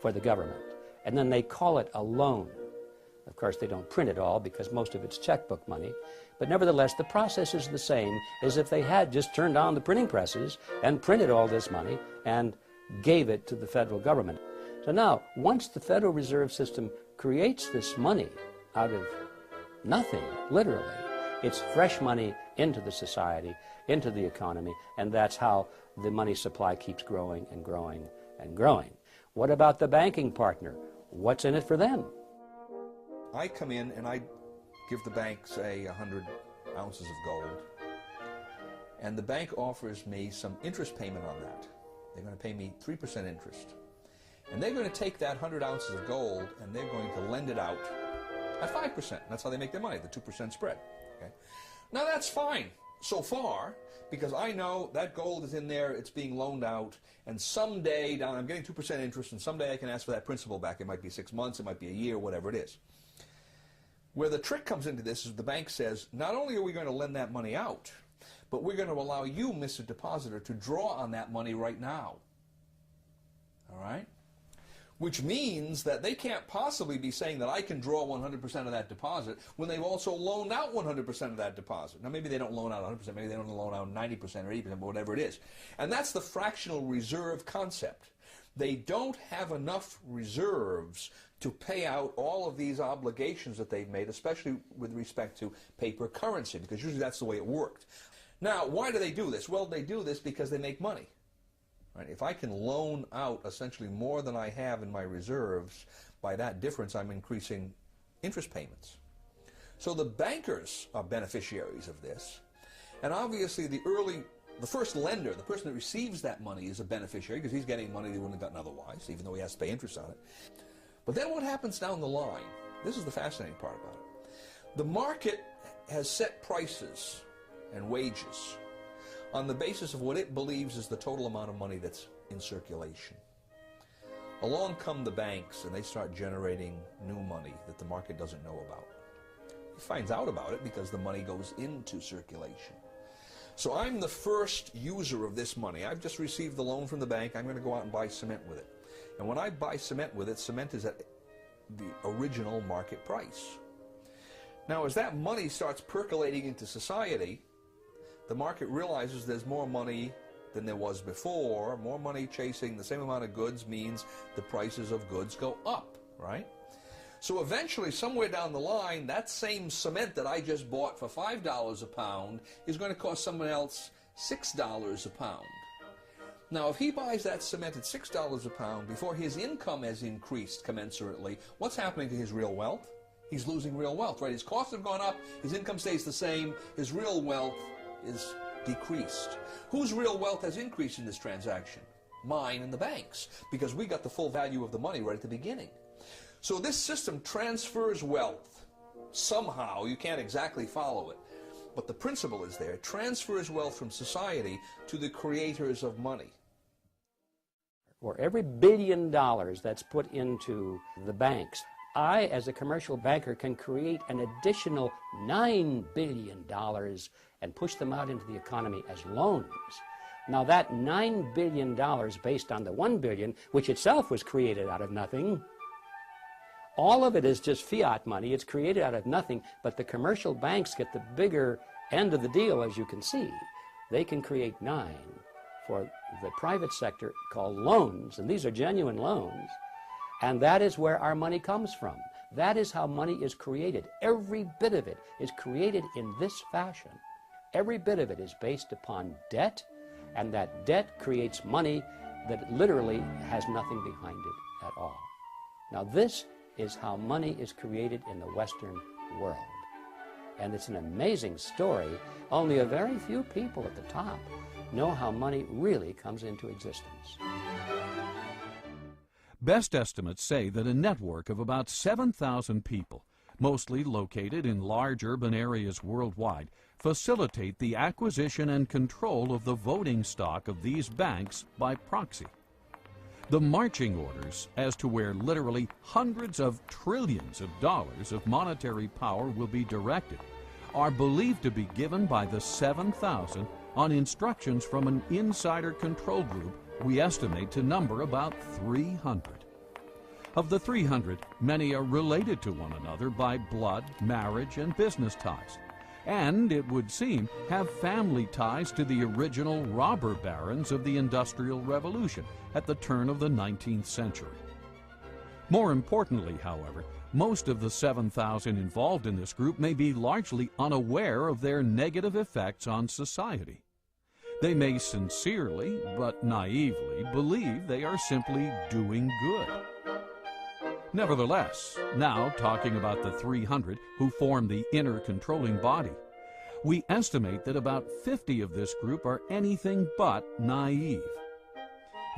for the government. And then they call it a loan. Of course, they don't print it all because most of it's checkbook money. But nevertheless, the process is the same as if they had just turned on the printing presses and printed all this money and gave it to the federal government. So now, once the Federal Reserve System creates this money out of nothing, literally, it's fresh money into the society, into the economy, and that's how the money supply keeps growing and growing and growing. What about the banking partner? What's in it for them? I come in and I give the bank, say, 100 ounces of gold, and the bank offers me some interest payment on that. They're going to pay me 3% interest. And they're going to take that 100 ounces of gold and they're going to lend it out at 5%. That's how they make their money, the 2% spread. Okay? Now that's fine so far, because I know that gold is in there, it's being loaned out, and someday I'm getting 2% interest, and someday I can ask for that principal back. It might be 6 months, it might be a year, whatever it is. Where the trick comes into this is the bank says, not only are we going to lend that money out, but we're going to allow you, Mr. Depositor, to draw on that money right now. All right? Which means that they can't possibly be saying that I can draw 100% of that deposit when they've also loaned out 100% of that deposit. Now, maybe they don't loan out 100%, maybe they don't loan out 90% or 80%, but whatever it is. And that's the fractional reserve concept. They don't have enough reserves to pay out all of these obligations that they've made, especially with respect to paper currency, because usually that's the way it worked. Now, why do they do this? Well, they do this because they make money. Right? If I can loan out essentially more than I have in my reserves, by that difference I'm increasing interest payments. So the bankers are beneficiaries of this, and obviously the first lender, the person that receives that money, is a beneficiary because he's getting money they wouldn't have gotten otherwise, even though he has to pay interest on it. But then what happens down the line, this is the fascinating part about it. The market has set prices and wages on the basis of what it believes is the total amount of money that's in circulation. Along come the banks and they start generating new money that the market doesn't know about. It finds out about it because the money goes into circulation. So I'm the first user of this money. I've just received the loan from the bank. I'm going to go out and buy cement with it. And when I buy cement with it, cement is at the original market price. Now, as that money starts percolating into society, the market realizes there's more money than there was before. More money chasing the same amount of goods means the prices of goods go up, right? So eventually, somewhere down the line, that same cement that I just bought for $5 a pound is going to cost someone else $6 a pound. Now, if he buys that cement at $6 a pound before his income has increased commensurately, what's happening to his real wealth? He's losing real wealth, right? His costs have gone up, his income stays the same, his real wealth is decreased. Whose real wealth has increased in this transaction? Mine and the bank's, because we got the full value of the money right at the beginning. So this system transfers wealth. Somehow, you can't exactly follow it, but the principle is there. It transfers wealth from society to the creators of money. For every $1 billion that's put into the banks, I, as a commercial banker, can create an additional $9 billion and push them out into the economy as loans. Now that $9 billion based on the $1 billion, which itself was created out of nothing, all of it is just fiat money. It's created out of nothing, but the commercial banks get the bigger end of the deal, as you can see. They can create 9 for the private sector called loans, and these are genuine loans, and that is where our money comes from. That is how money is created. Every bit of it is created in this fashion. Every bit of it is based upon debt, and that debt creates money that literally has nothing behind it at all. Now this is how money is created in the Western world. And it's an amazing story. Only a very few people at the top know how money really comes into existence. Best estimates say that a network of about 7,000 people, mostly located in large urban areas worldwide, facilitate the acquisition and control of the voting stock of these banks by proxy. The marching orders as to where literally hundreds of trillions of dollars of monetary power will be directed are believed to be given by the 7,000 on instructions from an insider control group we estimate to number about 300. Of the 300, many are related to one another by blood, marriage, and business ties, and, it would seem, have family ties to the original robber barons of the Industrial Revolution at the turn of the 19th century. More importantly, however, most of the 7,000 involved in this group may be largely unaware of their negative effects on society. They may sincerely, but naively, believe they are simply doing good. Nevertheless, now talking about the 300 who form the inner controlling body, we estimate that about 50 of this group are anything but naive.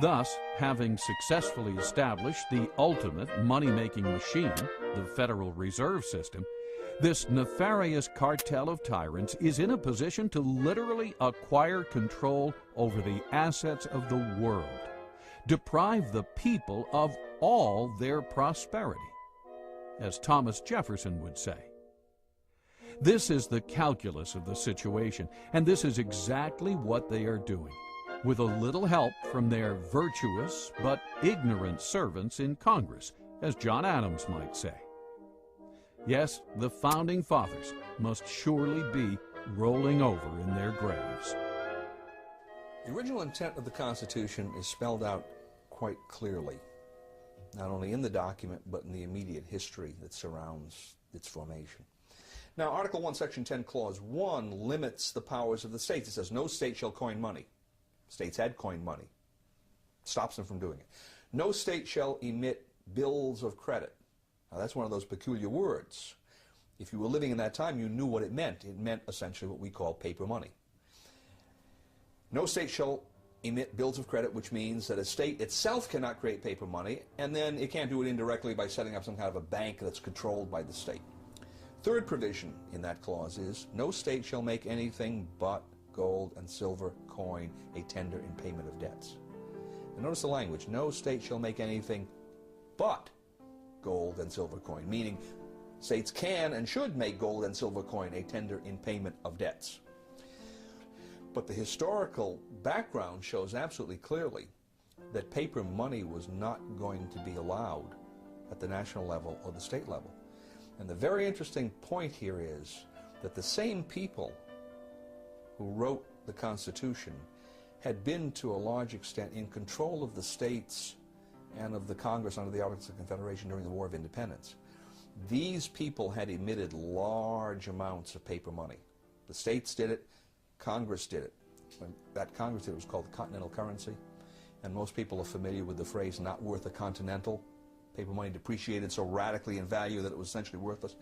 Thus, having successfully established the ultimate money-making machine, the Federal Reserve System, this nefarious cartel of tyrants is in a position to literally acquire control over the assets of the world, deprive the people of all their prosperity, as Thomas Jefferson would say. This is the calculus of the situation, and this is exactly what they are doing, with a little help from their virtuous but ignorant servants in Congress, as John Adams might say. Yes, the Founding Fathers must surely be rolling over in their graves. The original intent of the Constitution is spelled out quite clearly, not only in the document, but in the immediate history that surrounds its formation. Now, Article 1, Section 10, Clause 1 limits the powers of the states. It says, no state shall coin money. States had coined money. Stops them from doing it. No state shall emit bills of credit. Now, that's one of those peculiar words. If you were living in that time, you knew what it meant. It meant essentially what we call paper money. No state shall emit bills of credit, which means that a state itself cannot create paper money, and then it can't do it indirectly by setting up some kind of a bank that's controlled by the state. Third provision in that clause is, no state shall make anything but gold and silver coin a tender in payment of debts. And notice the language, no state shall make anything but gold and silver coin, meaning states can and should make gold and silver coin a tender in payment of debts. But the historical background shows absolutely clearly that paper money was not going to be allowed at the national level or the state level. And the very interesting point here is that the same people who wrote the Constitution had been to a large extent in control of the states and of the Congress under the Articles of Confederation during the War of Independence. These people had emitted large amounts of paper money. The states did it, Congress did it. When that Congress did it was called the continental currency, and most people are familiar with the phrase not worth a continental. Paper money depreciated so radically in value that it was essentially worthless.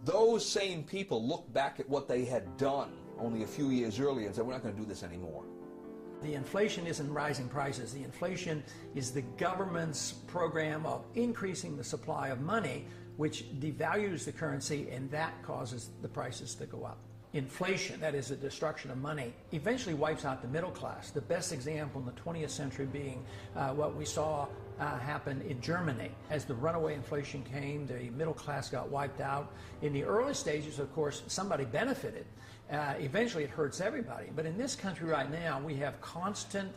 Those same people looked back at what they had done only a few years earlier and said, we're not going to do this anymore. The inflation isn't rising prices. The inflation is the government's program of increasing the supply of money, which devalues the currency, and that causes the prices to go up. Inflation, that is the destruction of money, eventually wipes out the middle class. The best example in the 20th century being what we saw happen in Germany. As the runaway inflation came, the middle class got wiped out. In the early stages, of course, somebody benefited. Eventually it hurts everybody. But in this country right now, we have constant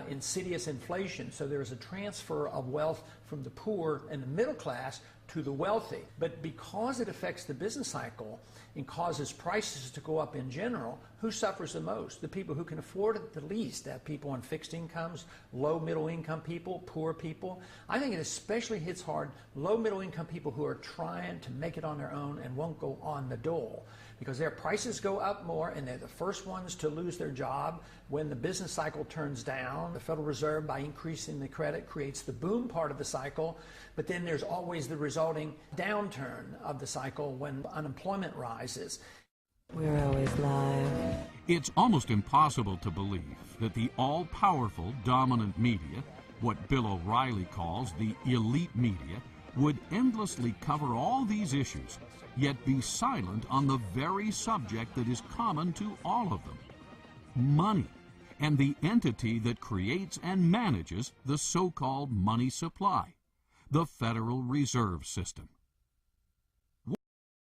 insidious inflation. So there is a transfer of wealth from the poor and the middle class to the wealthy. But because it affects the business cycle and causes prices to go up in general, who suffers the most? The people who can afford it the least. That people on fixed incomes, low middle income people, poor people. I think it especially hits hard low middle income people who are trying to make it on their own and won't go on the dole, because their prices go up more and they're the first ones to lose their job when the business cycle turns down. The Federal Reserve, by increasing the credit, creates the boom part of the cycle, but then there's always the resulting downturn of the cycle when unemployment rises. We're always live. It's almost impossible to believe that the all-powerful dominant media, what Bill O'Reilly calls the elite media, would endlessly cover all these issues, yet be silent on the very subject that is common to all of them: money, and the entity that creates and manages the so-called money supply, the Federal Reserve System.